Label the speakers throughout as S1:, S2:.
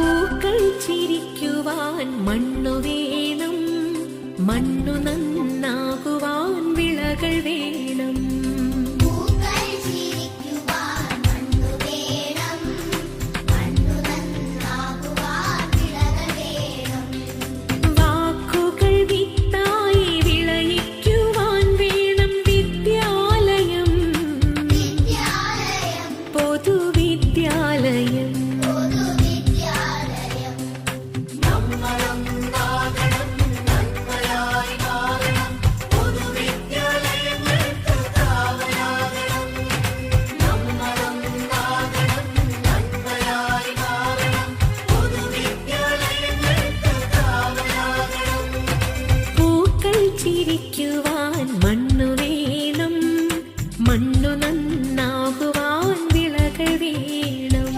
S1: പൂക്കൾ ചിരിക്കുവാൻ മണ്ണു വേണം, മണ്ണു നന്നാകുവാൻ വിളകൾ വേണം. വാക്കുകൾ വിത്തായി വിളയിക്കുവാൻ വേണം വിദ്യാലയം, പൊതുവിദ്യാലയം. ചിരിക്കുവാൻ മണ്ണു വേണം, മണ്ണു നന്നാകുവാൻ വിളകൾ വേണം.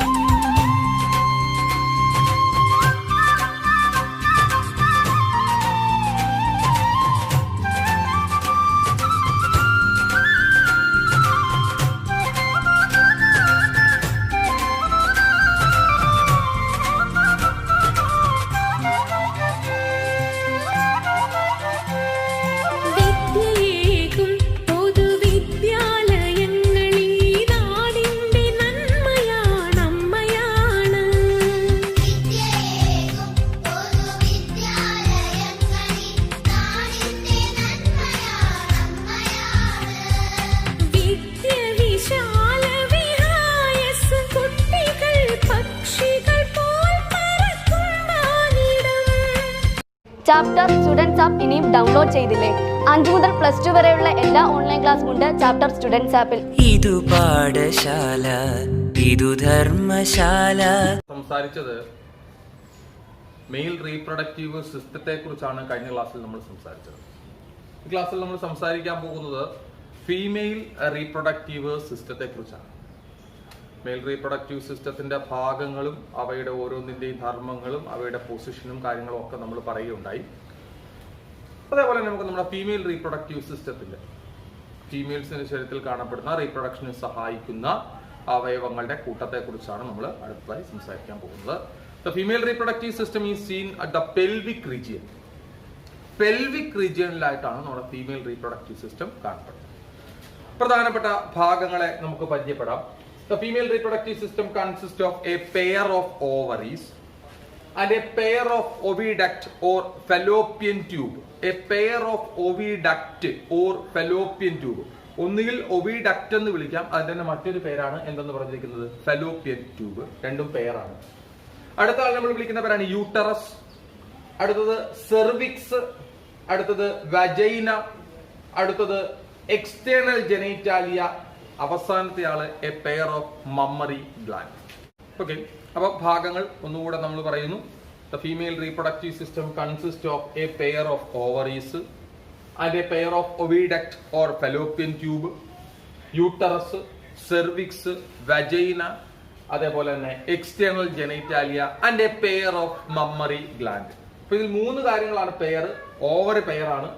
S2: ചാപ്റ്റർ സ്റ്റുഡൻസ് ആപ്പ് ഇനിയും ഡൗൺലോഡ് ചെയ്തില്ലേ? 5 മുതൽ +2 വരെയുള്ള എല്ലാ ഓൺലൈൻ ക്ലാസ്സും ഉണ്ട് ചാപ്റ്റർ സ്റ്റുഡൻസ് ആപ്പിൽ.
S3: ഇതു പാഠശാല, ഇതു ധർമ്മശാല.
S4: സംസാരിച്ചത് മെയിൽ റീപ്രൊഡക്റ്റീവ് സിസ്റ്റത്തെ കുറിച്ചാണ് കഴിഞ്ഞ ക്ലാസ്സിൽ നമ്മൾ സംസാരിച്ചത്. ഈ ക്ലാസ്സിൽ നമ്മൾ സംസാരിക്കാൻ പോകുന്നത് ഫീമെയിൽ റീപ്രൊഡക്റ്റീവ് സിസ്റ്റത്തെ കുറിച്ചാണ്. മെയിൽ റീപ്രൊഡക്റ്റീവ് സിസ്റ്റത്തിന്റെ ഭാഗങ്ങളും അവയുടെ ഓരോന്നിന്റെയും ധർമ്മങ്ങളും അവയുടെ പൊസിഷനും കാര്യങ്ങളും ഒക്കെ നമ്മൾ പറയുകയുണ്ടായി. അതേപോലെ നമുക്ക് നമ്മുടെ ഫീമെയിൽ റീപ്രൊഡക്റ്റീവ് സിസ്റ്റത്തിന്റെ ഫീമെയിൽസിന്റെ ശരീരത്തിൽ കാണപ്പെടുന്ന റീപ്രൊഡക്ഷന് സഹായിക്കുന്ന അവയവങ്ങളുടെ കൂട്ടത്തെ കുറിച്ചാണ് നമ്മൾ അടുത്തതായി സംസാരിക്കാൻ പോകുന്നത്. The female reproductive system is seen at the pelvic region. Pelvic റീജിയനിലായിട്ടാണ് നമ്മുടെ ഫീമെയിൽ റീപ്രൊഡക്റ്റീവ് സിസ്റ്റം കാണപ്പെടുന്നത്. പ്രധാനപ്പെട്ട ഭാഗങ്ങളെ നമുക്ക് പരിചയപ്പെടാം. The female reproductive system consists of a pair of ovaries and a pair of oviduct or fallopian tube. A pair of oviduct or fallopian tube. ഒന്നുകിൽ oviduct എന്ന് വിളിക്കാം, അതിന്റെ മറ്റൊരു പേരാണ് എന്തെന്ന് പറഞ്ഞിരിക്കുന്നത് ഫലോപ്പിയൻ ട്യൂബ്. രണ്ടും പേരാണ്. അടുത്ത ആൾ നമ്മൾ വിളിക്കുന്ന പേരാണ് യൂട്ടറസ്, അടുത്തത് സെർവിക്സ്, അടുത്തത് വജൈന, അടുത്തത് എക്സ്റ്റേണൽ ജെനൈറ്റാലിയ, അവസാനത്തെ ആള് a pair of mammary gland. Okay, അപ്പൊ ഭാഗങ്ങൾ ഒന്നുകൂടെ നമ്മൾ പറയുന്നു. The female reproductive system consist of a pair of ovaries and a pair of oviduct or fallopian tube, uterus, cervix, vagina, അതേപോലെ തന്നെ external genitalia and a pair of mammary gland. അപ്പൊ ഇതിൽ 3 കാര്യങ്ങളാണ് പെയർ. ഓവറി പെയറാണ്,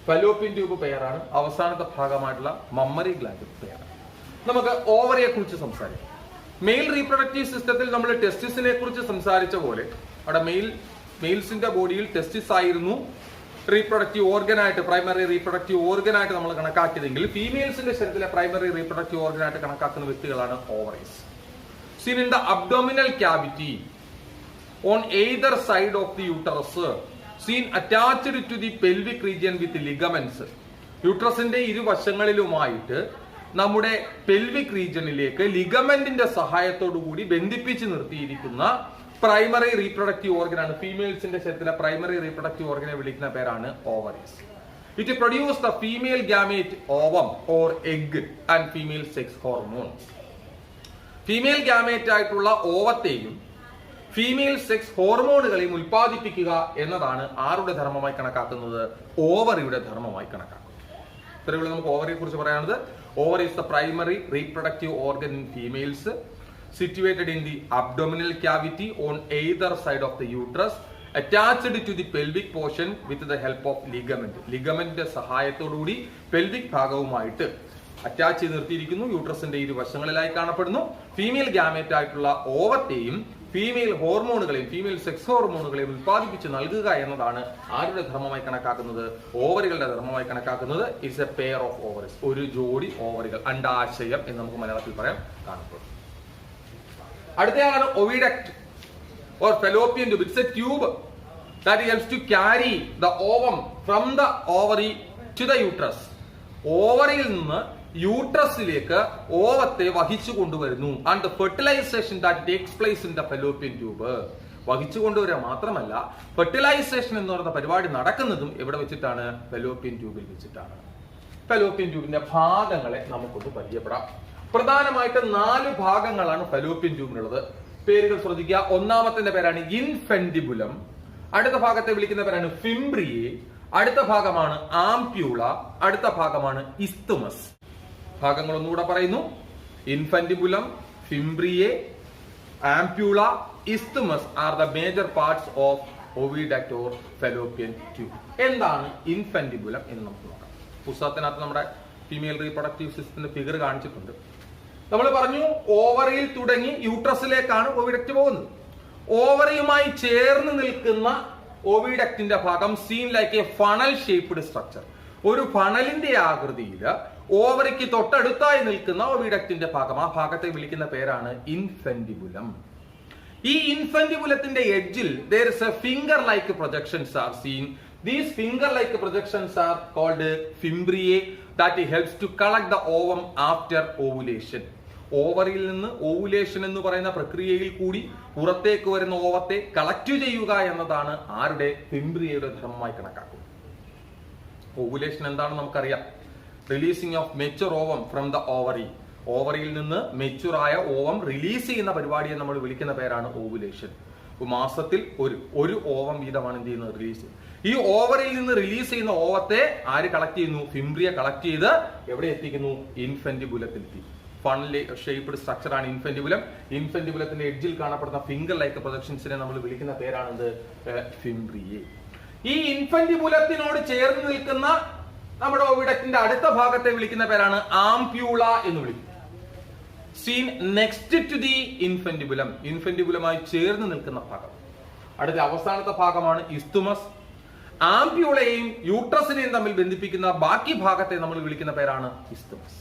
S4: fallopian tube പെയറാണ്, അവസാനത്തെ ഭാഗമായിട്ടുള്ള മമ്മറി gland പെയറാണ്. നമുക്ക് ഓവറിയെ കുറിച്ച് സംസാരിക്കാം. മെയിൽ റീപ്രൊഡക്റ്റീവ് സിസ്റ്റത്തിൽ നമ്മൾ ടെസ്റ്റിസിനെ കുറിച്ച് സംസാരിച്ച പോലെ അവിടെ മെയിൽസിന്റെ ബോഡിയിൽ ടെസ്റ്റിസ് ആയിരുന്നു റീപ്രൊഡക്റ്റീവ് ഓർഗനായിട്ട്, പ്രൈമറി റീപ്രൊഡക്റ്റീവ് ഓർഗനായിട്ട് നമ്മൾ കണക്കാക്കിയതെങ്കിൽ ഫീമെയിൽസിന്റെ ശരീരത്തിലെ പ്രൈമറി റീപ്രൊഡക്റ്റീവ് ഓർഗനായിട്ട് കണക്കാക്കുന്ന വ്യക്തികളാണ് ovaries. Seen in the abdominal cavity on either side of the uterus, seen attached to the pelvic region with ligaments. യൂട്രസിന്റെ ഇരുവശങ്ങളിലുമായിട്ട് നമ്മുടെ പെൽവിക് റീജിയനിലേക്ക് ലിഗമെന്റിന്റെ സഹായത്തോടു കൂടി ബന്ധിപ്പിച്ച് നിർത്തിയിരിക്കുന്ന പ്രൈമറി റീപ്രൊഡക്റ്റീവ് ഓർഗനാണ്. ഫീമെയിൽസിന്റെ ശരീരത്തിലെ പ്രൈമറി റീപ്രൊഡക്റ്റീവ് ഓർഗനെ വിളിക്കുന്ന പേരാണ് ovaries. It produce the female gamete ovum or egg and female sex hormone. Female gamete ആയിട്ടുള്ള ഓവത്തെയും female sex ഹോർമോണുകളെയും ഉൽപ്പാദിപ്പിക്കുക എന്നതാണ് ആരുടെ ധർമ്മമായി കണക്കാക്കുന്നത്? ഓവറിയുടെ ധർമ്മമായി കണക്കാക്കുന്നത്. ഇത്രയുള്ള നമുക്ക് ഓവറിയെ കുറിച്ച് പറയാനുള്ളത്. Ovary is the primary reproductive organ in females, situated in the abdominal cavity on either side of the uterus, attached to the pelvic portion with the help of ligament. ലിഗമെന്റിന്റെ സഹായത്തോടുകൂടി പെൽവിക് ഭാഗവുമായിട്ട് അറ്റാച്ച് ചെയ്ത് നിർത്തിയിരിക്കുന്നു. യൂട്രസിന്റെ ഇരുവശങ്ങളിലായി കാണപ്പെടുന്നു. Female gamete ആയിട്ടുള്ള ഓവത്തെയും female ഹോർമോണുകളെയും female sex ഹോർമോണുകളെയും ഉത്പാദിപ്പിച്ച് നൽകുക എന്നതാണ് ആരുടെ ധർമ്മമായി കണക്കാക്കുന്നത്? ഓവറികളുടെ ധർമ്മമായി കണക്കാക്കുന്നത്. It's a pair of ovaries, ഒരു ജോഡി ഓവറികൾ, അണ്ഡാശയം എന്ന് നമുക്ക് മലയാളത്തിൽ പറയാൻ കാണപ്പെടും. അടുത്തയാളാണ് oviduct or fallopian tube. It's a tube that helps to carry the ovum from the ovary to the uterus. ഓവറിയിൽ നിന്ന് യൂട്രസിലേക്ക് ഓവത്തെ വഹിച്ചു കൊണ്ടുവരുന്നു. And the fertilization that takes place in the fallopian tube. വഹിച്ചു കൊണ്ടുവരിക മാത്രമല്ല, ഫെർട്ടിലൈസേഷൻ എന്ന് പറയുന്ന പരിപാടി നടക്കുന്നതും എവിടെ വെച്ചിട്ടാണ്? ഫെലോപ്പിയൻ ട്യൂബിൽ വെച്ചിട്ടാണ്. ഫെലോപ്പിയൻ ട്യൂബിന്റെ ഭാഗങ്ങളെ നമുക്കൊന്ന് പരിചയപ്പെടാം. പ്രധാനമായിട്ട് 4 ഭാഗങ്ങളാണ് ഫെലോപ്പിയൻ ട്യൂബിനുള്ളത്. പേരുകൾ ശ്രദ്ധിക്കുക. ഒന്നാമത്തെ പേരാണ് ഇൻഫെന്റിബുലം, അടുത്ത ഭാഗത്തെ വിളിക്കുന്ന പേരാണ് ഫിംബ്രിയെ, അടുത്ത ഭാഗമാണ് ആംപ്യൂള, അടുത്ത ഭാഗമാണ് ഇസ്തുമസ്. ഭാഗങ്ങൾ ഒന്നുകൂടെ പറയുന്നു. Infundibulum, fimbriae, ampulla, isthmus are the major parts of oviduct or fallopian tube. എന്താണ് ഇൻഫന്റിബുലം എന്ന് നമുക്ക് നോക്കാം. പുസ്തകത്തിനകത്ത് നമ്മുടെ ഫീമെയിൽ റീപ്രൊഡക്റ്റീവ് സിസ്റ്റത്തിന്റെ ഫിഗർ കാണിച്ചിട്ടുണ്ട്. നമ്മൾ പറഞ്ഞു ഓവറിയിൽ തുടങ്ങി യൂട്രസിലേക്കാണ് ഓവിഡക്ട് പോകുന്നത്. ഓവറിയുമായി ചേർന്ന് നിൽക്കുന്ന ഓവിഡക്റ്റിന്റെ ഭാഗം seen like a funnel shaped structure. ഒരു ഫണലിന്റെ ആകൃതിയിൽ ഓവറിക്ക് തൊട്ടടുത്തായി നിൽക്കുന്ന ഓവിഡക്റ്റിന്റെ ഭാഗം, ആ ഭാഗത്തെ വിളിക്കുന്ന പേരാണ് ഇൻഫെന്റിബുലം. ഈ ഇൻഫെന്റിബുലത്തിന്റെ എഡ്ജിൽ there is a finger like projections are seen. These finger like projections are called fimbriae that helps to collect the ovum after ovulation. ഓവറിൽ നിന്ന് ഓവുലേഷൻ എന്ന് പറയുന്ന പ്രക്രിയയിൽ കൂടി പുറത്തേക്ക് വരുന്ന ഓവത്തെ കളക്ട് ചെയ്യുക എന്നതാണ് ആരുടെ? ഫിംബ്രിയയുടെ ധർമ്മമായി കണക്കാക്കുന്നത്. ഓവുലേഷൻ എന്താണെന്ന് നമുക്കറിയാം. Releasing of mature ovum from the ovary. ഓവറിയിൽ നിന്ന് മെച്ചുറായ ഓവം റിലീസ് ചെയ്യുന്ന പരിപാടിയെ നമ്മൾ വിളിക്കുന്ന പേരാണ് ഓവുലേഷൻ. മാസത്തിൽ ഒരു ഓവം വീതമാണ് എന്ത് ചെയ്യുന്നത്? റിലീസ് ചെയ്യുന്നത്. ഈ ഓവറിൽ നിന്ന് റിലീസ് ചെയ്യുന്ന ഓവത്തെ ആര് കളക്ട് ചെയ്യുന്നു? ഫിംബ്രിയ കളക്ട് ചെയ്ത് എവിടെ എത്തിക്കുന്നു? ഇൻഫെന്റിബുലത്തിൽ എത്തി. ഫണൽ ഷേപ്ഡ് സ്ട്രക്ചർ ആണ് ഇൻഫെന്റിബുലം. ഇൻഫെന്റിബുലത്തിന്റെ എഡ്ജിൽ കാണപ്പെടുന്ന ഫിംഗർ ലൈക്ക് പ്രൊജക്ഷൻസിനെ നമ്മൾ വിളിക്കുന്ന പേരാണെന്ത്? ഫിംബ്രിയെ. ഈ ഇൻഫെന്റിബുലത്തിനോട് ചേർന്ന് നിൽക്കുന്ന നമ്മുടെ ഓവിഡക്റ്റിന്റെ അടുത്ത ഭാഗത്തെ വിളിക്കുന്ന പേരാണ് ആംപ്യൂള എന്ന് വിളിക്കും. Seen next to the infundibulum. ഇൻഫെന്റിബുലമായി ചേർന്ന് നിൽക്കുന്ന ഭാഗം. അടുത്ത അവസാനത്തെ ഭാഗമാണ് ഇസ്തുമസ്. ആംപ്യൂളയെയും യൂട്രസിനെയും തമ്മിൽ ബന്ധിപ്പിക്കുന്ന ബാക്കി ഭാഗത്തെ നമ്മൾ വിളിക്കുന്ന പേരാണ് ഇസ്തുമസ്.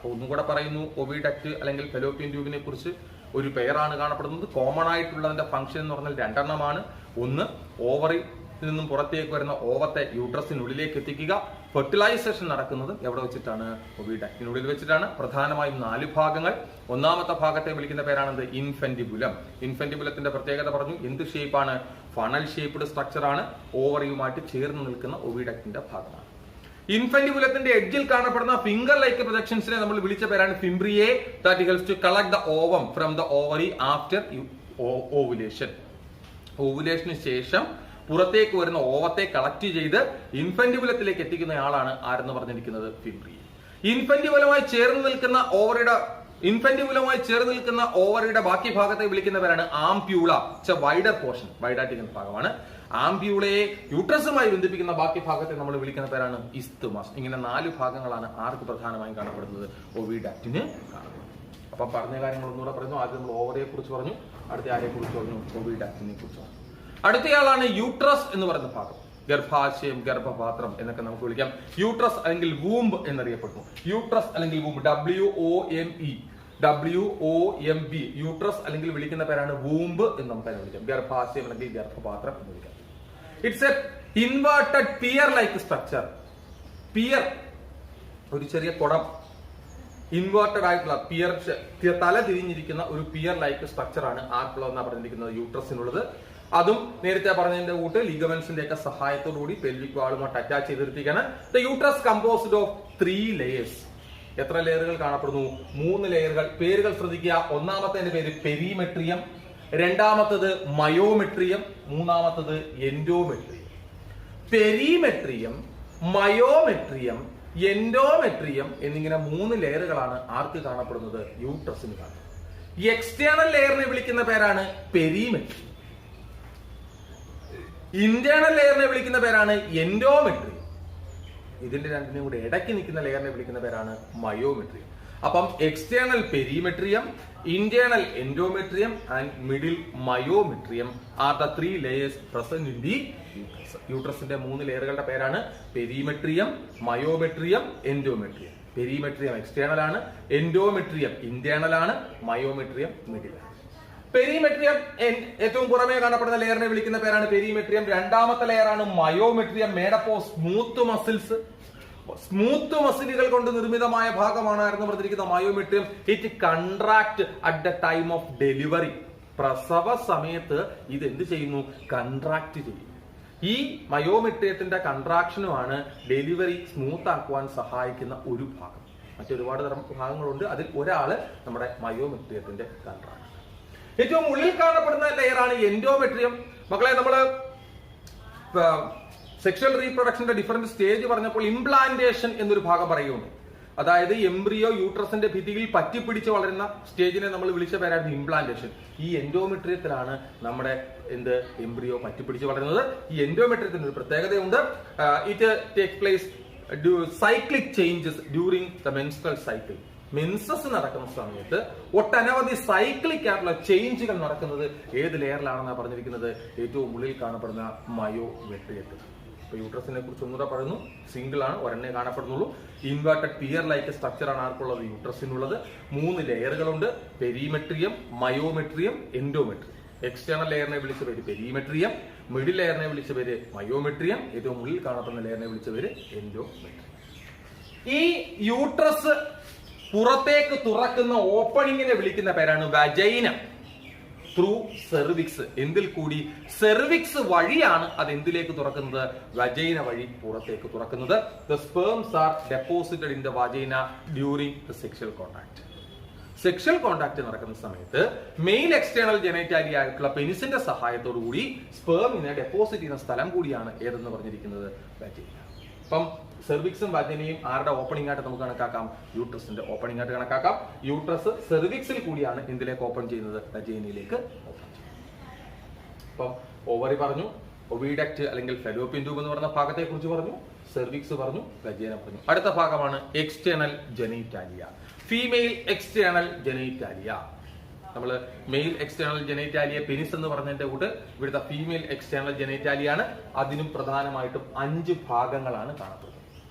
S4: ഒന്നും കൂടെ പറയുന്നു. ഓവിഡക്റ്റ് അല്ലെങ്കിൽ ഫെലോപ്പിയൻ ട്യൂബിനെ കുറിച്ച് ഒരു പെയറാണ് കാണപ്പെടുന്നത്. കോമൺ ആയിട്ടുള്ളതിന്റെ ഫംഗ്ഷൻ എന്ന് പറഞ്ഞാൽ 2 എണ്ണമാണ്. ഒന്ന്, ഓവറിൽ നിന്നും പുറത്തേക്ക് വരുന്ന ഓവത്തെ യൂട്രസിനുള്ളിലേക്ക് എത്തിക്കുക. ഫെർട്ടിലൈസേഷൻ നടക്കുന്നത് എവിടെ വെച്ചിട്ടാണ്? ഓവിഡക്റ്റിനുള്ളിൽ വെച്ചിട്ടാണ്. പ്രധാനമായും 4 ഭാഗങ്ങൾ. ഒന്നാമത്തെ ഭാഗത്തെ വിളിക്കുന്ന പേരാണെന്ത്? ഇൻഫെന്റിബുലം. ഇൻഫെന്റിബുലത്തിന്റെ പ്രത്യേകത പറഞ്ഞു. എന്ത് ഷേപ്പാണ്? ഫണൽ ഷേപ്ഡ് സ്ട്രക്ചർ ആണ്. ഓവറിയുമായിട്ട് ചേർന്ന് നിൽക്കുന്ന ഓവിഡക്റ്റിന്റെ ഭാഗമാണ്. ഇൻഫെന്റിബുലത്തിന്റെ എഡ്ജിൽ കാണപ്പെടുന്ന ഫിംഗർ ലൈക്ക് പ്രൊജക്ഷൻസിനെ നമ്മൾ വിളിച്ച പേരാണ് fimbriae that helps to collect the ovum from the ovary after ovulation. ഓവുലേഷന് ശേഷം പുറത്തേക്ക് വരുന്ന ഓവത്തെ കളക്ട് ചെയ്ത് ഇൻഫെന്റിബുലത്തിലേക്ക് എത്തിക്കുന്ന ആളാണ് ആരെന്ന് പറഞ്ഞിരിക്കുന്നത്? ഫിംബ്രിയെ. ഇൻഫെന്റിബുലമായി ചേർന്ന് നിൽക്കുന്ന ഓവറിയുടെ ബാക്കി ഭാഗത്തെ വിളിക്കുന്ന പേരാണ് ആംപ്യൂള. വൈഡർ പോർഷൻ, വൈഡായിട്ടിരിക്കുന്ന ഭാഗമാണ്. ആംപ്യൂളയെ യൂട്രസുമായി ബന്ധിപ്പിക്കുന്ന ബാക്കി ഭാഗത്തെ നമ്മൾ വിളിക്കുന്ന പേരാണ് ഇസ്തുമസ്. ഇങ്ങനെ 4 ഭാഗങ്ങളാണ് ആർക്ക് പ്രധാനമായും കാണപ്പെടുന്നത്? ഓവിഡക്റ്റിന് കാണപ്പെടുന്നത്. അപ്പൊ പറഞ്ഞ കാര്യങ്ങൾ ഒന്നുകൂടെ പറയുന്നു. ആദ്യം നമ്മൾ ഓവറിയെ കുറിച്ച് പറഞ്ഞു, അടുത്ത ആരെ കുറിച്ച് പറഞ്ഞു? ഓവിഡക്റ്റിനെ കുറിച്ച് പറഞ്ഞു. അടുത്തയാളാണ് യൂട്രസ് എന്ന് പറയുന്ന ഭാഗം. ഗർഭാശയം, ഗർഭപാത്രം എന്നൊക്കെ നമുക്ക് വിളിക്കാം. യൂട്രസ് അല്ലെങ്കിൽ വൂംബ് എന്നറിയപ്പെടുന്നു. യൂട്രസ് അല്ലെങ്കിൽ വൂംബ്, WOMB, യൂട്രസ് അല്ലെങ്കിൽ വിളിക്കുന്ന പേരാണ് വൂംബ് എന്ന് നമുക്ക് അതിനെ വിളിക്കാം. ഗർഭാശയം അല്ലെങ്കിൽ ഗർഭപാത്രം എന്ന് വിളിക്കാം. It's a inverted pear like structure. Pear, ഒരു ചെറിയ കുടം, ഇൻവേർട്ടഡ് ആയിട്ടുള്ള പിയർ, തല തിരിഞ്ഞിരിക്കുന്ന ഒരു പിയർ ലൈക്ക് സ്ട്രക്ചർ ആണ് ആർക്കുള്ളതെന്നാണ് പറഞ്ഞിരിക്കുന്നത്? യൂട്രസിനുള്ളത്. അതും നേരത്തെ പറഞ്ഞതിന്റെ കൂട്ട് ലിഗമെന്റ്സിന്റെ ഒക്കെ സഹായത്തോടുകൂടി പെൽവിക് വാളുമായിട്ട് അറ്റാച്ച് ചെയ്തിരിക്കുകയാണ്. The uterus composed of 3 layers. എത്ര ലെയറുകൾ കാണപ്പെടുന്നു? 3 ലെയറുകൾ. പേരുകൾ ശ്രദ്ധിക്കുക. ഒന്നാമത്തെ പേര് പെരിമെട്രിയം, രണ്ടാമത്തത് മയോമെട്രിയം, മൂന്നാമത്തത് എൻഡോമെട്രിയം. പെരിമെട്രിയം, മയോമെട്രിയം, എൻഡോമെട്രിയം എന്നിങ്ങനെ 3 ലെയറുകളാണ് ആർക്ക് കാണപ്പെടുന്നത്? യൂട്രസിന് കാണുന്നത്. ഈ എക്സ്റ്റേണൽ ലെയറിനെ വിളിക്കുന്ന പേരാണ് പെരിമെട്രി. ഇന്റേണൽ ലെയറിനെ വിളിക്കുന്ന പേരാണ് എൻഡോമെട്രി. ഇതിന്റെ രണ്ടിനെയും കൂടെ ഇടയ്ക്ക് നിൽക്കുന്ന ലെയറിനെ വിളിക്കുന്ന പേരാണ് മയോമെട്രി. അപ്പം external perimetrium, internal endometrium and middle myometrium are the 3 layers present in the uterus. യൂട്രസിന്റെ 3 ലെയറുകളുടെ പേരാണ് perimetrium, myometrium, endometrium. Perimetrium external ആണ്, എൻഡോമെട്രിയം ഇന്റേണൽ ആണ്, മയോമെട്രിയം മിഡിൽ ആണ്. പെരിമെട്രിയം ഏറ്റവും പുറമേ കാണപ്പെടുന്ന ലെയറിനെ വിളിക്കുന്ന പേരാണ് പെരിമെട്രിയം. രണ്ടാമത്തെ ലെയറാണ് myometrium, made up of smooth muscles. Smooth മസിലുകൾ കൊണ്ട് നിർമ്മിതമായ ഭാഗമാണ് പറഞ്ഞിരിക്കുന്ന myometrium. It contract at the time of delivery. പ്രസവ സമയത്ത് ഇത് എന്ത് ചെയ്യുന്നു? കൺട്രാക്ട് ചെയ്യും. ഈ മയോമെട്രിയത്തിന്റെ കൺട്രാക്ഷനുമാണ് ഡെലിവറി സ്മൂത്ത് ആക്കുവാൻ സഹായിക്കുന്ന ഒരു ഭാഗം. മറ്റൊരുപാട് തരം ഭാഗങ്ങളുണ്ട്, അതിൽ ഒരാള് നമ്മുടെ മയോമെട്രിയത്തിന്റെ കൺട്രാക്ഷൻ. ഏറ്റവും ഉള്ളിൽ കാണപ്പെടുന്ന ലെയറാണ് എൻഡോമെട്രിയം. മക്കളെ, നമ്മള് സെക്ഷൽ റീപ്രൊഡക്ഷന്റെ ഡിഫറന്റ് സ്റ്റേജ് പറഞ്ഞപ്പോൾ ഇംപ്ലാന്റേഷൻ എന്നൊരു ഭാഗം പറയുന്നുണ്ട്. അതായത് എംബ്രിയോ യൂട്രസിന്റെ ഭിത്തിയിൽ പറ്റിപ്പിടിച്ച് വളരുന്ന സ്റ്റേജിനെ നമ്മൾ വിളിച്ച പേരായിരുന്നു ഇംപ്ലാന്റേഷൻ. ഈ എൻഡോമെട്രിയത്തിലാണ് നമ്മുടെ എംബ്രിയോ പറ്റിപ്പിടിച്ച് വളരുന്നത്. ഈ എൻഡോമെട്രിയത്തിന് ഒരു പ്രത്യേകതയുണ്ട്. It take place cyclic changes during the menstrual cycle. Menses നടക്കുന്ന സമയത്ത് ഒട്ടനവധി സൈക്ലിക് ആയിട്ടുള്ള ചേഞ്ചുകൾ നടക്കുന്നത് ഏത് ലെയറിലാണെന്നാണ് പറഞ്ഞിരിക്കുന്നത്? ഏറ്റവും ഉള്ളിൽ കാണപ്പെടുന്ന മയോമെട്രിയത്തിൽ. ഇപ്പൊ യൂട്രസിനെ കുറിച്ച് ഒന്നുകൂടെ പറയുന്നു. സിംഗിൾ ആണ്, ഒരെണ്ണേ കാണപ്പെടുന്നുള്ളൂ. ഇൻവേർട്ടഡ് പിയർ ലൈക്ക് സ്ട്രക്ചർ ആണ് ആർക്കുള്ളത്? യൂട്രസിനുള്ളത്. 3 ലെയറുകളുണ്ട്: പെരിമെട്രിയം, മയോമെട്രിയം, എൻഡോമെട്രിയം. എക്സ്റ്റേണൽ ലെയറിനെ വിളിച്ച പേര് പെരിമെട്രിയം, മിഡിൽ ലെയറിനെ വിളിച്ച പേര് മയോമെട്രിയം, ഏറ്റവും ഉള്ളിൽ കാണപ്പെടുന്ന ലെയറിനെ വിളിച്ച പേര് എൻഡോമെട്രിയം. ഈ യൂട്രസ് പുറത്തേക്ക് തുറക്കുന്ന ഓപ്പണിങ്ങിനെ വിളിക്കുന്ന പേരാണ് വജൈന ത്രൂ സെർവിക്സ്. എന്തിൽ കൂടി? സെർവിക്സ് വഴിയാണ് അത് എന്തിലേക്ക് തുറക്കുന്നത്? വജൈന വഴി പുറത്തേക്ക് തുറക്കുന്നത്. The sperms R deposited in the vagina during the sexual contact. Sexual contact നടക്കുന്ന സമയത്ത് മെയിൽ എക്സ്റ്റേണൽ ജെനൈറ്റാലിയ ആയിട്ടുള്ള പെനിസിന്റെ സഹായത്തോടു കൂടി സ്പേമിനെ ഡെപ്പോസിറ്റ് ചെയ്യുന്ന സ്ഥലം കൂടിയാണ് ഏതെന്ന് പറഞ്ഞിരിക്കുന്നത്? വജൈന. അപ്പം സെർവിക്സും വജൈനയും ആരുടെ ഓപ്പണിംഗ് ആയിട്ട് നമുക്ക് കണക്കാക്കാം? യൂട്രസിന്റെ ഓപ്പണിംഗ് ആയിട്ട് കണക്കാക്കാം. യൂട്രസ് സെർവിക്സിൽ കൂടിയാണ് എന്തിലേക്ക് ഓപ്പൺ ചെയ്യുന്നത്? വജൈനയിലേക്ക് ഓപ്പൺ ചെയ്യുന്നത്. അപ്പം ഓവറി പറഞ്ഞു, ഒവിഡക്റ്റ് അല്ലെങ്കിൽ ഫെലോപ്പിയൻ ട്യൂബ് എന്ന് പറയുന്ന ഭാഗത്തെ കുറിച്ച് പറഞ്ഞു, സെർവിക്സ് പറഞ്ഞു, വജൈന പറഞ്ഞു. അടുത്ത ഭാഗമാണ് external genitalia. Female external genitalia. നമ്മൾ മെയിൽ എക്സ്റ്റേണൽ ജെനൈറ്റാലിയ പെനിസ് എന്ന് പറഞ്ഞതിന്റെ കൂട്ട് ഇവിടുത്തെ ഫീമെയിൽ എക്സ്റ്റേണൽ ജെനൈറ്റാലിയാണ്. അതിനും പ്രധാനമായിട്ടും 5 ഭാഗങ്ങളാണ് കാണപ്പെടുന്നത്.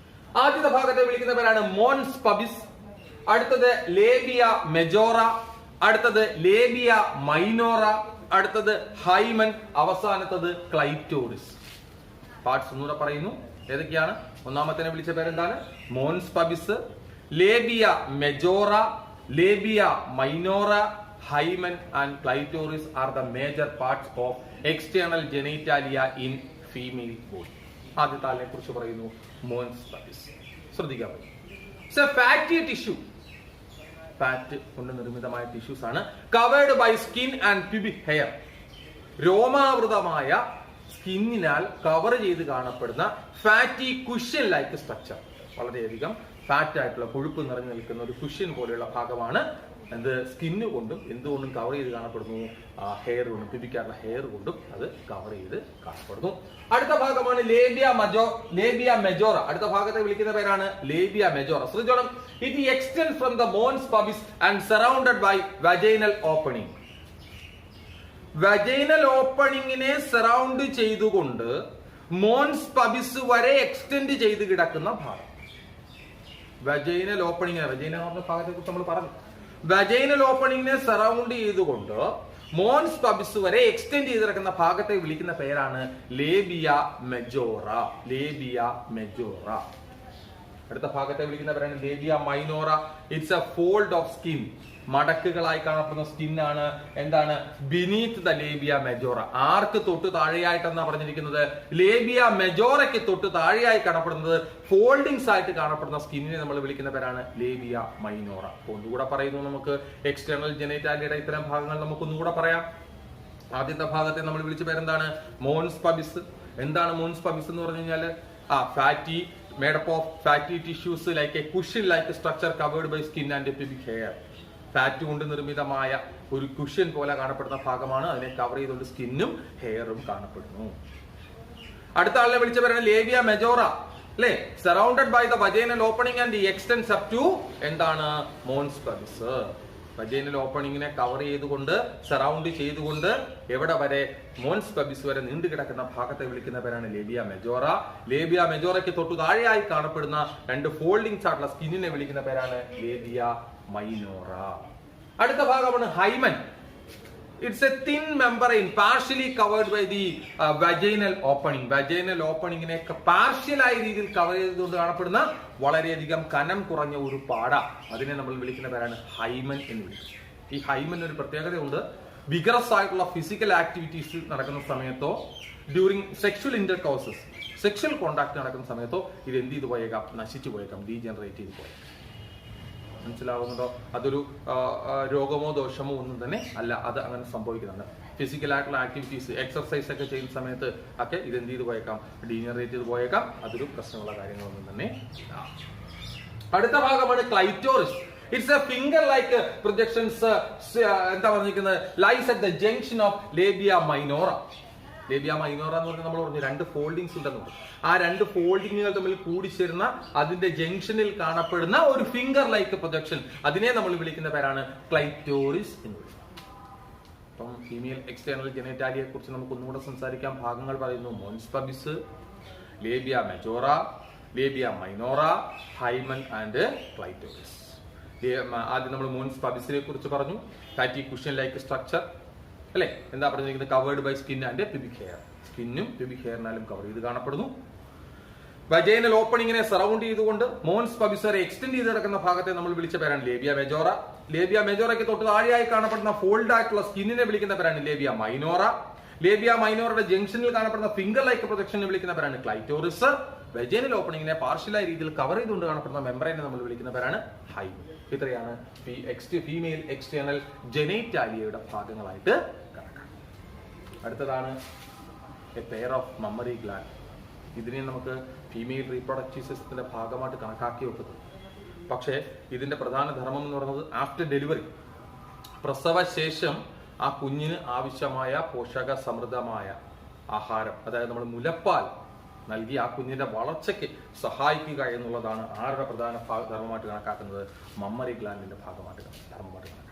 S4: ആദ്യത്തെ ഭാഗത്തെ വിളിക്കുന്ന പേരാണ് മോൺസ് പബിസ്. അടുത്തത് ലേബിയ മെജോറ. അടുത്തത് ലേബിയ മൈനോറ. അടുത്തത് ഹൈമൻ. അവസാനത്തത് ക്ലൈറ്റോറിസ്. പാർട്സ് ഒന്നുകൂടെ പറയുന്നു. ഏതൊക്കെയാണ്? ഒന്നാമത്തെ വിളിച്ച പേരെന്താണ്? Mons pubis, labia majora, labia minora, hymen and clitoris are the major parts of external genitalia in female body. ആദ്യത്തെ ആളിനെ കുറിച്ച് പറയുന്നു, മോൺസ് പബിസ്. ശ്രദ്ധിക്കാൻ പറ്റും. Fatty tissue. ഫാറ്റ് കൊണ്ട് നിർമ്മിതമായ ടിഷ്യൂസ് ആണ്. Covered by skin and pubic hair. രോമാവൃതമായ സ്കിന്നിനാൽ കവർ ചെയ്ത് കാണപ്പെടുന്ന ഫാറ്റി കുഷ്യൻ ലൈക്ക് സ്ട്രക്ചർ. വളരെയധികം ഫാറ്റ് ആയിട്ടുള്ള കൊഴുപ്പ് നിറഞ്ഞു നിൽക്കുന്ന ഒരു കുഷ്യൻ പോലെയുള്ള ഭാഗമാണ് സ്കിന്ന് കൊണ്ടും എന്തുകൊണ്ടും കവർ ചെയ്ത് കാണപ്പെടുന്നു? ഹെയർ കൊണ്ടും, പ്യൂബിക്കായിട്ടുള്ള ഹെയർ കൊണ്ടും അത് കവർ ചെയ്ത് കാണപ്പെടുന്നു. അടുത്ത ഭാഗമാണ് ലേബിയ മെജോറ. അടുത്ത ഭാഗത്തെ വിളിക്കുന്ന പേരാണ് ലേബിയ മെജോറ. ശ്രദ്ധിച്ചോണം. It extend from the mons pubis and surrounded by vaginal opening. Vaginal ഓപ്പണിങ്ങിനെ സറൗണ്ട് ചെയ്തുകൊണ്ട് മോൺസ് പബിസ് വരെ എക്സ്റ്റെൻഡ് ചെയ്ത് കിടക്കുന്ന ഭാഗം വജൈനൽ ഓപ്പണിംഗ്. വജൈന എന്ന് പറഞ്ഞ ഭാഗത്തെ കുറിച്ച് നമ്മൾ പറഞ്ഞു. വജൈനൽ ഓപ്പണിങ്ങിനെ സറൗണ്ട് ചെയ്തുകൊണ്ട് മോൺസ് പബിസ് വരെ എക്സ്റ്റെൻഡ് ചെയ്ത് കിടക്കുന്ന ഭാഗത്തെ വിളിക്കുന്ന പേരാണ് ലേബിയ മെജോറ. ലേബിയ മെജോറ. അടുത്ത ഭാഗത്തെ വിളിക്കുന്ന പേരാണ് labia minora. It's a fold of skin. മടക്കുകളായി കാണപ്പെടുന്ന സ്കിന്നാണ് എന്താണ്? Beneath the labia majora. ആർക്ക് തൊട്ട് താഴെയായിട്ടെന്നാണ് പറഞ്ഞിരിക്കുന്നത്? ലേബിയ മെജോറയ്ക്ക് തൊട്ട് താഴെയായി കാണപ്പെടുന്നത് ഫോൾഡിങ്സ് ആയിട്ട് കാണപ്പെടുന്ന സ്കിന്നിനെ നമ്മൾ വിളിക്കുന്ന പേരാണ് ലേബിയ മൈനോറ. ഒന്നുകൂടെ പറയുന്നു. നമുക്ക് എക്സ്റ്റേണൽ ജെനൈറ്റാലിയുടെ ഇത്തരം ഭാഗങ്ങൾ നമുക്കൊന്നുകൂടെ പറയാം. ആദ്യത്തെ ഭാഗത്തെ നമ്മൾ വിളിച്ച പേരെന്താണ്? മോൺസ് പബിസ്. എന്താണ് മോൺസ് പബിസ് എന്ന് പറഞ്ഞു കഴിഞ്ഞാൽ? Fatty made up of fatty tissues like a cushion like structure covered by skin and pubic hair. Fat കൊണ്ട് നിർമ്മിതമായ ഒരു കുഷ്യൻ പോലെ കാണപ്പെടുന്ന ഭാഗമാണ്. അതിനെ കവർ ചെയ്തുകൊണ്ട് സ്കിന്നും ഹെയറും കാണപ്പെടുന്നു. അടുത്ത ആളിനെ വിളിച്ച പേരാണ് ലേബിയ മെജോറ. അല്ലെ? Surrounded by the vaginal opening and extends up to എന്താണ് മോൺസ് പബിസ്. വജൈനൽ ഓപ്പണിങ്ങിനെ കവർ ചെയ്തുകൊണ്ട് സറൗണ്ട് ചെയ്തുകൊണ്ട് എവിടെ വരെ? മോൺസ് പബിസ് വരെ നീണ്ടു കിടക്കുന്ന ഭാഗത്തെ വിളിക്കുന്ന പേരാണ് ലേബിയ മെജോറ. ലേബിയ മെജോറയ്ക്ക് തൊട്ടു താഴെയായി കാണപ്പെടുന്ന 2 ഫോൾഡിംഗ്സ് ആയിട്ടുള്ള സ്കിന്നിനെ വിളിക്കുന്ന പേരാണ് ലേബിയ മൈനോറ. അടുത്ത ഭാഗമാണ് hymen. It's a thin membrane partially covered by the vaginal opening. Vaginal opening നെ പാർഷ്യൽ ആയ രീതിയിൽ കവർ ചെയ്തുകൊണ്ട് കാണപ്പെടുന്ന വളരെയധികം കനം കുറഞ്ഞ ഒരു പാട, അതിനെ നമ്മൾ വിളിക്കുന്ന പേരാണ് ഹൈമൻ എന്ന് വിളിക്കും. ഈ ഹൈമൻ ഒരു പ്രത്യേകതയുണ്ട്. വിഗറസ് ആയിട്ടുള്ള ഫിസിക്കൽ ആക്ടിവിറ്റീസ് നടക്കുന്ന സമയത്തോ ഡ്യൂറിങ് സെക്ഷൽ ഇന്റർകോഴ്സസ്, സെക്ഷൽ കോണ്ടാക്ട് നടക്കുന്ന സമയത്തോ ഇത് എന്ത് ചെയ്തു പോയേക്കാം? നശിച്ചു പോയേക്കാം, ഡീജനറേറ്റ് ചെയ്ത് പോയേക്കാം. മനസ്സിലാവുന്നുണ്ടോ? അതൊരു രോഗമോ ദോഷമോ ഒന്നും തന്നെ അല്ല, അത് അങ്ങനെ സംഭവിക്കുന്നുണ്ട്. ഫിസിക്കൽ ആയിട്ടുള്ള ആക്ടിവിറ്റീസ്, എക്സർസൈസ് ഒക്കെ ചെയ്യുന്ന സമയത്ത് ഒക്കെ ഇത് എന്ത് ചെയ്ത് പോയേക്കാം? ഡീജനറേറ്റ് ചെയ്ത് പോയേക്കാം. അതൊരു പ്രശ്നമുള്ള കാര്യങ്ങളൊന്നും തന്നെ ഇല്ല. അടുത്ത ഭാഗമാണ് clitoris. It's a finger like projections എന്താ പറഞ്ഞിരിക്കുന്നത്? Lies at the junction of labia minora. Labia minora എന്ന് പറഞ്ഞാൽ നമ്മൾ പറഞ്ഞു 2 ഫോൾഡിങ്സ് ഉണ്ടെന്ന് പറഞ്ഞു. ആ 2 ഫോൾഡിങ്ങുകൾ തമ്മിൽ കൂടിച്ചേരുന്ന അതിന്റെ ജംഗ്ഷനിൽ കാണപ്പെടുന്ന ഒരു ഫിംഗർ ലൈക്ക് പ്രൊജക്ഷൻ, അതിനെ നമ്മൾ വിളിക്കുന്ന പേരാണ് ക്ലൈറ്റോറിസ് എന്ന് വിളിക്കുന്നത്. അപ്പം ഫീമെയിൽ എക്സ്റ്റേണൽ ജെനിറ്റാലിയെ കുറിച്ച് നമുക്ക് ഒന്നുകൂടെ സംസാരിക്കാം. ഭാഗങ്ങൾ പറയുന്നു: mons pubis, labia majora, labia minora, hymen and clitoris. ആദ്യം നമ്മൾ മോൺസ് പബിസിനെ കുറിച്ച് പറഞ്ഞു. ഫാറ്റി കുഷ്യൻ ലൈക്ക് സ്ട്രക്ചർ അല്ലെ? എന്താ പറഞ്ഞിരിക്കുന്നത്? Covered by skin and pubic hair. സ്കിന്നും പ്യൂബിക് ഹെയറിനാലും കവർ ചെയ്ത് കാണപ്പെടുന്നു. വജൈനൽ ഓപ്പണിങ്ങിനെ സറൗണ്ട് ചെയ്തുകൊണ്ട് മോൺസ് പബിസ് വരെ എക്സ്റ്റെൻഡ് ചെയ്ത് കിടക്കുന്ന ഭാഗത്തെ നമ്മൾ വിളിച്ച പേരാണ് ലേബിയ മെജോറ. ലേബിയ മെജോറയ്ക്ക് തൊട്ട് താഴെയായി കാണപ്പെടുന്ന ഫോൾഡ് ആയിട്ടുള്ള സ്കിന്നിനെ വിളിക്കുന്ന പേരാണ് ലേബിയ മൈനോറ. ലേബിയ മൈനോറയുടെ ജംഗ്ഷനിൽ കാണപ്പെടുന്ന ഫിംഗർ ലൈക്ക് പ്രൊജക്ഷനെ വിളിക്കുന്ന പേരാണ് ക്ലൈറ്റോറിസ്. വജൈനൽ ഓപ്പണിങ്ങിനെ പാർഷ്യലായ രീതിയിൽ കവർ ചെയ്തുകൊണ്ട് കാണപ്പെടുന്ന മെമ്പറൈനെ നമ്മൾ വിളിക്കുന്ന പേരാണ് ഹൈമൻ. ഇത്രയാണ് ഫീമെയിൽ എക്സ്റ്റേണൽ ജെനിറ്റാലിയയുടെ ഭാഗങ്ങളായിട്ട് കണക്കാക്കുന്നത്. അടുത്തതാണ് A pair of mammary gland. ഇതിനെ നമുക്ക് ഫീമെയിൽ റീപ്രൊഡക്റ്റീവ് സിസ്റ്റത്തിന്റെ ഭാഗമായിട്ട് കണക്കാക്കി വെക്കുന്നത്. പക്ഷേ ഇതിന്റെ പ്രധാന ധർമ്മം എന്ന് പറയുന്നത് ആഫ്റ്റർ ഡെലിവറി, പ്രസവശേഷം ആ കുഞ്ഞിന് ആവശ്യമായ പോഷക സമൃദ്ധമായ ആഹാരം, അതായത് നമ്മൾ മുലപ്പാൽ നൽകി ആ കുഞ്ഞിന്റെ വളർച്ചയ്ക്ക് സഹായിക്കുക എന്നുള്ളതാണ് ആരുടെ പ്രധാന ധർമ്മമായിട്ട് കണക്കാക്കുന്നത്? മമ്മറി ഗ്ലാൻഡിന്റെ ഭാഗമായിട്ട് ധർമ്മമായിട്ട് കണക്കാക്കുന്നത്.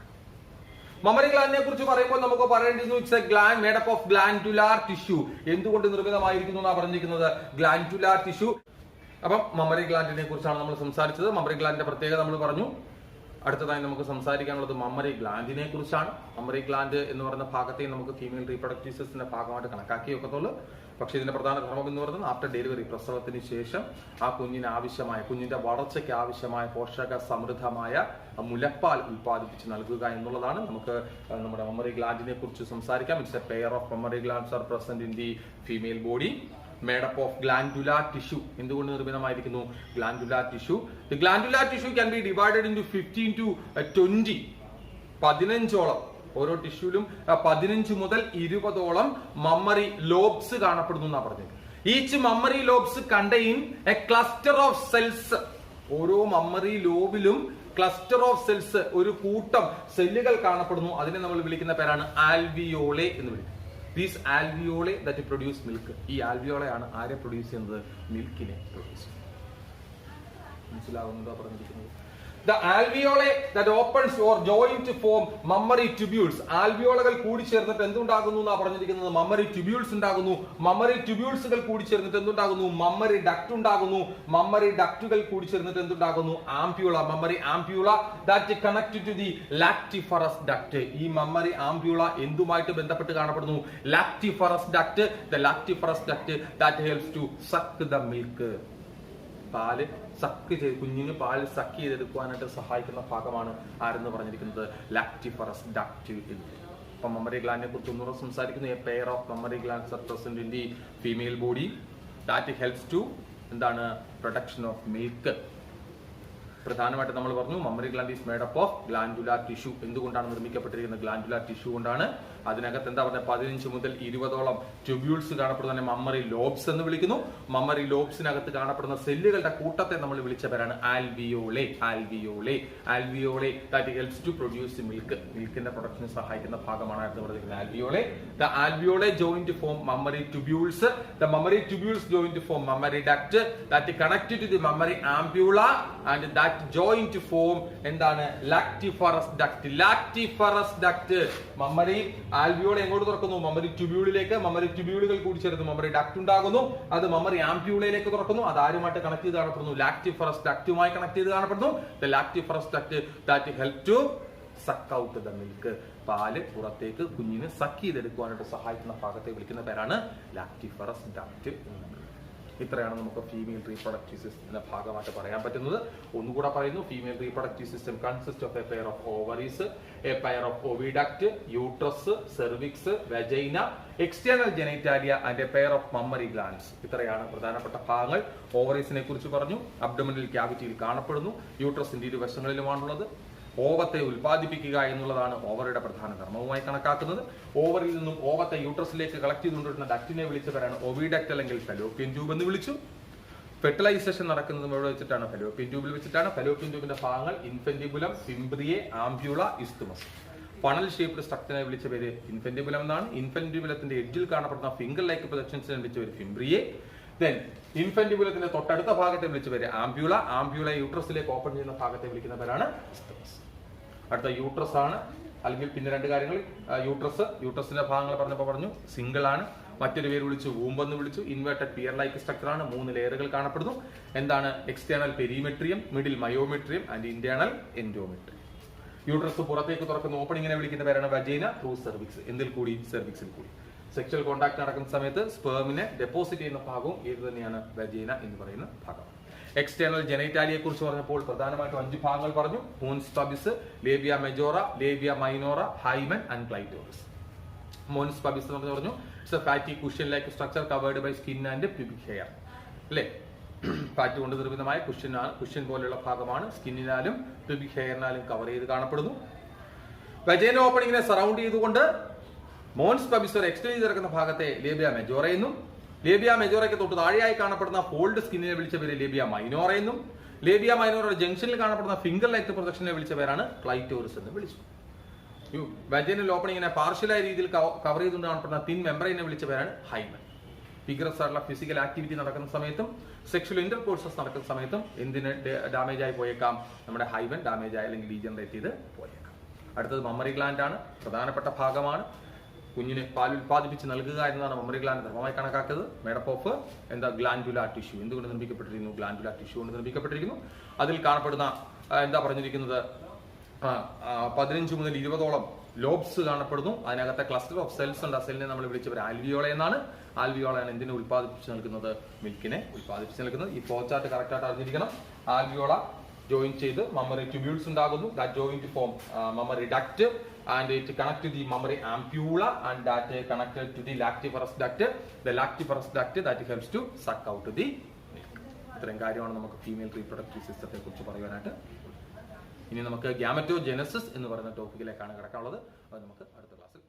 S4: മമ്മറി ഗ്ലാൻഡിനെ കുറിച്ച് പറയുമ്പോൾ നമുക്ക് പറയേണ്ടിയിരുന്നു it's a gland made up of glandular tissue. എന്തുകൊണ്ട് നിർമ്മിതമായിരിക്കുന്നു എന്നാണ് പറഞ്ഞിരിക്കുന്നത്? Glandular tissue. അപ്പം മമ്മറി ഗ്ലാൻഡിനെ കുറിച്ചാണ് നമ്മൾ സംസാരിച്ചത്. മമ്മറി ഗ്ലാൻഡിന്റെ പ്രത്യേകത നമ്മൾ പറഞ്ഞു. അടുത്തതായി നമുക്ക് സംസാരിക്കാനുള്ളത് മമ്മറി ഗ്ലാൻഡിനെ കുറിച്ചാണ്. മമ്മറി ഗ്ലാൻഡ് എന്ന് പറയുന്ന ഭാഗത്തെ നമുക്ക് ഫീമെയിൽ റീപ്രൊഡക്റ്റീവ് സിസ്റ്റത്തിന്റെ ഭാഗമായിട്ട് കണക്കാക്കി വെക്കത്തുള്ളൂ. പക്ഷെ ഇതിന്റെ പ്രധാന ധർമ്മം എന്ന് പറയുന്നത് ആഫ്റ്റർ ഡെലിവറി, പ്രസവത്തിന് ശേഷം ആ കുഞ്ഞിന് ആവശ്യമായ, കുഞ്ഞിന്റെ വളർച്ചയ്ക്ക് ആവശ്യമായ പോഷക സമൃദ്ധമായ മുലപ്പാൽ ഉൽപ്പാദിപ്പിച്ച് നൽകുക എന്നുള്ളതാണ്. നമുക്ക് നമ്മുടെ മമ്മറി ഗ്ലാൻഡിനെ കുറിച്ച് സംസാരിക്കാം. It's a pair of mammary glands are present in the female body made up of glandular tissue. എന്തുകൊണ്ട് നിർമ്മിതമായിരിക്കുന്നു? glandular tissue. The glandular tissue can be divided into 15 to 20. 15ഓളം ഓരോ ടിഷ്യൂലും 15 മുതൽ 20ഓളം മമ്മറി ലോബ്സ് കാണപ്പെടുന്നു എന്നാണ് പറഞ്ഞത്. Each mammary lobes contain a cluster of cells. ഓരോ mammary ലോബിലും cluster of cells, ഒരു കൂട്ടം സെല്ലുകൾ കാണപ്പെടുന്നു. അതിനെ നമ്മൾ വിളിക്കുന്ന പേരാണ് ആൽവിയോളെ എന്ന് വിളിക്കുന്നത്. These alveoli that produce milk. ഈ ആൽവിയോളയാണ് ആരെ പ്രൊഡ്യൂസ് ചെയ്യുന്നത്? മിൽക്കിനെ പ്രൊഡ്യൂസ് ചെയ്യുന്നത്. മനസ്സിലാവുന്നുണ്ടോ പറഞ്ഞിരിക്കുന്നത്? The alveoli that opens or join to form mammary tubules. ആൽവിയോളകൾ കൂടി ചേർന്നിട്ട് എന്തുണ്ടാകുന്നു എന്നാണ് പറഞ്ഞിരിക്കുന്നത്? മമ്മറി ട്യൂബ്യൂൾസ് ഉണ്ടാകുന്നു. മമ്മറി ട്യൂബ്യൂൾസുകൾ കൂടി ചേർന്നിട്ട് എന്തുണ്ടാകുന്നു? മമ്മറി ഡക്ട് ഉണ്ടാകുന്നു. മമ്മറി ഡക്റ്റുകൾ കൂടി ചേർന്നിട്ട് എന്തുണ്ടാകുന്നു? ആംപ്യൂള, മമ്മറി ആംപ്യൂള that connect to the lactiferous duct. ഈ മമ്മറി ആംപ്യൂള എന്തുമായിട്ട് ബന്ധപ്പെട്ട് കാണപ്പെടുന്നു? lactiferous duct. The lactiferous duct that helps to suck the milk. പാല് സക്ക് ചെയ്ത് കുഞ്ഞിന് പാല് സക്ക് ചെയ്തെടുക്കുവാനായിട്ട് സഹായിക്കുന്ന ഭാഗമാണ് ആരെന്ന് പറഞ്ഞിരിക്കുന്നത്? ലാക്ടിഫറസ് ഡക്റ്റ് എന്ന്. അപ്പം മമ്മറി ഗ്ലാൻഡിനെ കുറിച്ച് ഒന്നുകൂടെ സംസാരിക്കുന്നു. A pair of mammary glands are present in the female body that helps to എന്താണ്? Production of milk. പ്രധാനമായിട്ട് നമ്മൾ പറഞ്ഞു mammary gland is made up of glandular tissue. എന്തുകൊണ്ടാണ് നിർമ്മിക്കപ്പെട്ടിരിക്കുന്നത്? ഗ്ലാൻഡുലാർ ടിഷ്യൂ കൊണ്ടാണ്. അതിനകത്ത് എന്താ പറയുക, 15 മുതൽ 20ഓളം ട്യൂബ്യൂൾസ് കാണപ്പെടുന്ന മമ്മറി ലോബ്സ് എന്ന് വിളിക്കുന്നു. മമ്മറി ലോബ്സിനകത്ത് കാണപ്പെടുന്ന സെല്ലുകളുടെ കൂട്ടത്തെ നമ്മൾ വിളിച്ച പേരാണ് alveoli. Alveoli alveoli that helps to produce milk. മിൽക്കിന്റെ പ്രൊഡക്ഷന് സഹായിക്കുന്ന ഭാഗമാണ് alveoli. The alveoli join to form mammary tubules. The mammary tubules join to form mammary duct that connected to the mammary ampulla and that join to form എന്താണ്? Lactiferous duct. Lactiferous duct. Mammary alveoli എങ്ങോട്ട് തുറക്കുന്നു? മമ്മറി ട്യൂബ്യൂളിലേക്ക്. മമ്മറി ട്യൂബ്യൂളുകൾ കൂടി ചേർന്ന് മമ്മറി duct ഉണ്ടാകുന്നു. അത് മമ്മറി ആംപ്യൂളയിലേക്ക് തുറക്കുന്നു. അത് ആരുമായിട്ട് കണക്ട് ചെയ്ത് കാണപ്പെടുന്നു? ലാക്ടിഫറസ് ഡക്റ്റുമായി കണക്ട് ചെയ്ത് കാണപ്പെടുന്നു. The lactiferous duct that help to suck out the milk. പാല് പുറത്തേക്ക് കുഞ്ഞിന് സക്ക് ചെയ്തെടുക്കുവാനായിട്ട് സഹായിക്കുന്ന ഭാഗത്തെ വിളിക്കുന്ന പേരാണ് ലാക്ടിഫറസ് ഡക്ട്. ഇത്രയാണ് നമുക്ക് ഫീമെയിൽ റീപ്രൊഡക്റ്റീവ് സിസ്റ്റത്തിന്റെ ഭാഗമായിട്ട് പറയാൻ പറ്റുന്നത്. ഒന്നുകൂടെ പറയുന്നു, female reproductive system consist of a pair of ovaries, a pair of oviduct, uterus, cervix, vagina, external genitalia and a pair of mammary glands. ഇത്രയാണ് പ്രധാനപ്പെട്ട ഭാഗങ്ങൾ. ഓവറീസിനെ കുറിച്ച് പറഞ്ഞു, അബ്ഡോമിനൽ ക്യാവിറ്റിയിൽ കാണപ്പെടുന്നു, യൂട്രസിന്റെ ഇരുവശങ്ങളിലുമാണുള്ളത്. ഓവത്തെ ഉൽപ്പാദിപ്പിക്കുക എന്നുള്ളതാണ് ഓവറിയുടെ പ്രധാന ധർമ്മവുമായി കണക്കാക്കുന്നത്. ഓവറിൽ നിന്നും ഓവത്തെ യൂട്രസിലേക്ക് കളക്ട് ചെയ്തുകൊണ്ടിരുന്ന ഡക്റ്റിനെ വിളിച്ചവരാണ് ഓവിഡക്ട് അല്ലെങ്കിൽ ഫെലോപ്പിയൻ ട്യൂബ് എന്ന് വിളിച്ചു. ഫെർട്ടിലൈസേഷൻ നടക്കുന്നതും എവിടെ വെച്ചിട്ടാണ്? ഫെലോപ്പിയൻ ട്യൂബിൽ വെച്ചിട്ടാണ്. ഫെലോപ്പിയൻ ട്യൂബിന്റെ ഭാഗങ്ങൾ infundibulum, fimbriae, ampulla, isthmus. Funnel shaped സ്ട്രക്ചറിനെ വിളിച്ച പേര് ഇൻഫെന്റിബുലം എന്നാണ്. ഇൻഫെന്റിബുലത്തിന്റെ എഡ്ജിൽ കാണപ്പെടുന്ന ഫിംഗർ ലൈക്ക് പ്രൊജക്ഷൻസിനെ വിളിച്ച പേര് ഫിംബ്രിയെ. ദെൻ ഇൻഫെന്റിബുലത്തിന്റെ തൊട്ടടുത്ത ഭാഗത്തെ വിളിച്ച പേര് ആംപ്യൂള. ആംപ്യൂള യൂട്രസിലേക്ക് ഓപ്പൺ ചെയ്യുന്ന ഭാഗത്തെ വിളിക്കുന്ന പേരാണ് ഇസ്തുമസ്. അടുത്ത യൂട്രസ് ആണ്. അല്ലെങ്കിൽ പിന്നെ രണ്ട് കാര്യങ്ങൾ, യൂട്രസിന്റെ ഭാഗങ്ങൾ പറഞ്ഞു സിംഗിൾ ആണ്. മറ്റൊരു പേര് വിളിച്ചു വൂംബ് എന്ന് വിളിച്ചു. ഇൻവേർട്ടഡ് പിയർ ലൈക്ക് സ്ട്രക്ചർ ആണ്. 3 ലെയറുകൾ കാണപ്പെടുന്നു. എന്താണ്? External perimetrium, middle myometrium and internal endometrium. Uterus പുറത്തേക്ക് തുറക്കുന്ന ഓപ്പണിങ്ങിനെ വിളിക്കുന്ന പേരാണ് വജൈന ത്രൂ സെർവിക്സ്. എന്തിൽ കൂടി? സെർവിക്സിൽ കൂടി. സെക്ഷൽ കോൺടാക്ട് നടക്കുന്ന സമയത്ത് സ്പേമിനെ ഡെപ്പോസിറ്റ് ചെയ്യുന്ന ഭാഗവും ഇത് തന്നെയാണ് വജൈന എന്ന് പറയുന്ന ഭാഗം. എക്സ്റ്റേണൽ ജെനൈറ്റാലിയെ കുറിച്ച് പറഞ്ഞപ്പോൾ പ്രധാനമായിട്ടും 5 ഭാഗങ്ങൾ പറഞ്ഞു. Mons pubis, labia majora, labia minora, hymen and clitoris. Mons pubis എന്ന് പറഞ്ഞു it's a fatty cushion like structure covered by skin and pubic hair. അല്ലേ? ഫാറ്റ് കൊണ്ട് നിർമ്മിതമായ കുഷ്യൻ പോലെയുള്ള ഭാഗമാണ്. സ്കിന്നിനാലും പ്യൂബിക് ഹെയറിനാലും കവർ ചെയ്ത് കാണപ്പെടുന്നു. വജൈന ഓപ്പണിങ്ങിനെ സറൗണ്ട് ചെയ്തുകൊണ്ട് മോൻസ് പബിസ് ഒരു എക്സ്റ്റെൻഡ് ചെയ്ത് കിടക്കുന്ന ഭാഗത്തെ ലേബിയ മെജോറ എന്നും, ലേബിയ മെജോറയ്ക്ക് തൊട്ട് താഴെയായി കാണപ്പെടുന്ന ഫോൾഡ് സ്കിന്നിനെ വിളിച്ച പേര് ലേബിയ മൈനോറ എന്നും, ലേബിയ മൈനോറയുടെ ജംഗ്ഷനിൽ കാണപ്പെടുന്ന ഫിംഗർ ലൈക്ക് പ്രൊജക്ഷനെ വിളിച്ച പേരാണ് ക്ലൈറ്റോറിസ് എന്ന് വിളിച്ചു. വജൈനൽ ഓപ്പണിങ്ങിനെ പാർഷ്യലായ രീതിയിൽ കവർ ചെയ്തുകൊണ്ട് കാണപ്പെടുന്ന തിൻ മെംബ്രെയിനെ വിളിച്ച പേരാണ് ഹൈമൻ. വിഗ്രസ് ആയിട്ടുള്ള ഫിസിക്കൽ ആക്ടിവിറ്റി നടക്കുന്ന സമയത്തും സെക്ഷൽ ഇന്റർകോഴ്സസ് നടക്കുന്ന സമയത്തും എന്തിന് ഡാമേജ് ആയി പോയേക്കാം? നമ്മുടെ ഹൈമൻ ഡാമേജ് ആയി അല്ലെങ്കിൽ ഡീജനറേറ്റ് ചെയ്ത് പോയേക്കാം. അടുത്തത് മമ്മറി ഗ്ലാൻഡ് ആണ്. പ്രധാനപ്പെട്ട ഭാഗമാണ്. കുഞ്ഞിന് പാൽ ഉൽപ്പാദിപ്പിച്ച് നൽകുക എന്നതാണ് മമ്മറി ഗ്ലാൻഡ് ധർമ്മമായി കണക്കാക്കുന്നത്. Made up of glandular tissue. എന്തുകൊണ്ട് നിർമ്മിക്കപ്പെട്ടിരിക്കുന്നു? ഗ്ലാൻഡുലാർ ടിഷ്യൂ കൊണ്ട് നിർമ്മിക്കപ്പെട്ടിരിക്കുന്നു. അതിൽ കാണപ്പെടുന്ന പറഞ്ഞിരിക്കുന്നത് 15 മുതൽ 20ഓളം ലോബ്സ് കാണപ്പെടുന്നു. അതിനകത്തെ ക്ലസ്റ്റർ ഓഫ് സെൽസ് ഉണ്ട്. ആ സെല്ലിനെ നമ്മൾ വിളിച്ചവർ ആൽവിയോള എന്നാണ്. ആൽവിയോളയാണ് എന്തിനെ ഉൽപ്പാദിപ്പിച്ച് നൽകുന്നത്? മിൽക്കിനെ ഉൽപ്പാദിപ്പിച്ച് നൽകുന്നത്. ഈ ഫ്ലോ ചാർട്ട് കറക്റ്റ് ആയിട്ട് അറിഞ്ഞിരിക്കണം. ആൽവിയോള ജോയിൻ ചെയ്ത് മമ്മറി ട്യൂബ്യൂൾസ് ഉണ്ടാകുന്നു. That join to form mammary duct and it connect to the mammary ampulla and that connected to the lactiferous duct. The lactiferous duct that helps to suck out the milk. ഇത്രയും കാര്യമാണ് നമുക്ക് female reproductive സിസ്റ്റത്തെ കുറിച്ച് പറയാനായിട്ട്. ഇനി നമുക്ക് ഗ്യാമറ്റോജെനസിസ് എന്ന് പറയുന്ന ടോപ്പിക്കിലേക്കാണ് കിടക്കാനുള്ളത്. അത് നമുക്ക് അടുത്ത ക്ലാസ്സിൽ